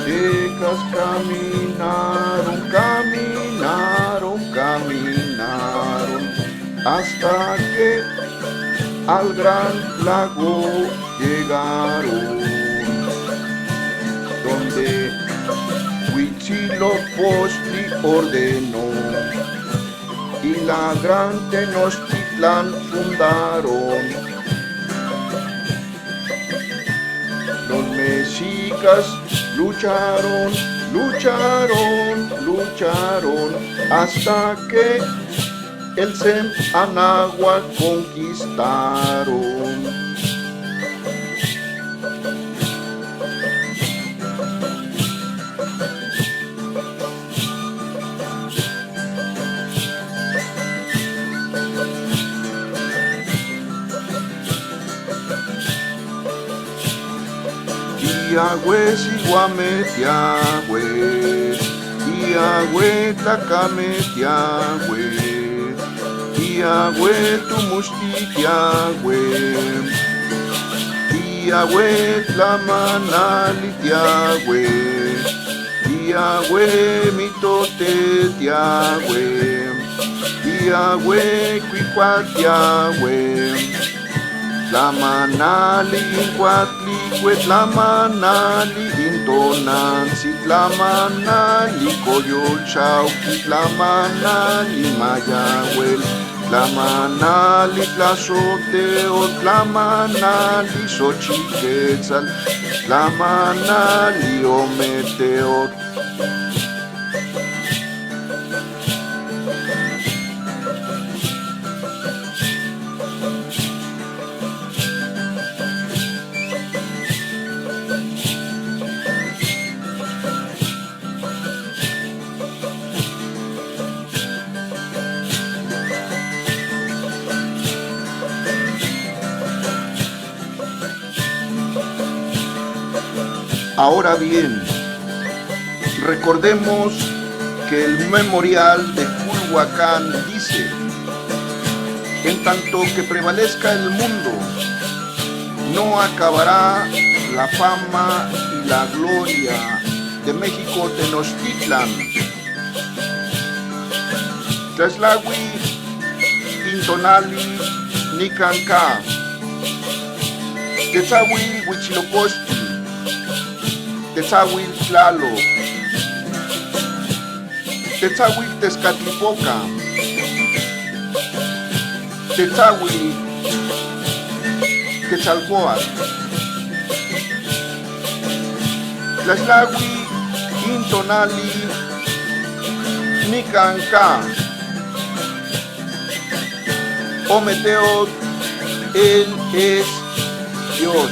aztecas caminaron, caminaron, caminaron, hasta que al gran lago llegaron, donde Huitzilopochtli ordenó y la gran Tenochtitlán fundaron. Los mexicas lucharon, lucharon, lucharon, hasta que el Anáhuac conquistaron. Yahweh Siguametiahweh, Yahweh Tlacametiahweh, Yahweh Tumuchtitiahweh, Yahweh Tlamanalitiahweh, Yahweh Mitotetiahweh, Yahweh Cuicuatiahweh, Tlamanali Incuatli, Tlamanali Intonansi, Tlamanali Coyolchauqui, Tlamanali Mayahuel, Tlamanali Tlazoteo, Tlamanali Xochiquetzal, Tlamanali Ometeo. Ahora bien, recordemos que el memorial de Culhuacán dice: en tanto que prevalezca el mundo, no acabará la fama y la gloria de México Tenochtitlan. Tlaxtlahui, Intonali, Nicanca, Tetzahuil, Huitzilopochtli, Tetzahuil Tlaloc, Tetzahuil Tezcatlipoca, Tetzahuil Quetzalcóatl, Tlaxtlahui, Intonali, Nicanca, Ometeotl, Él es Dios.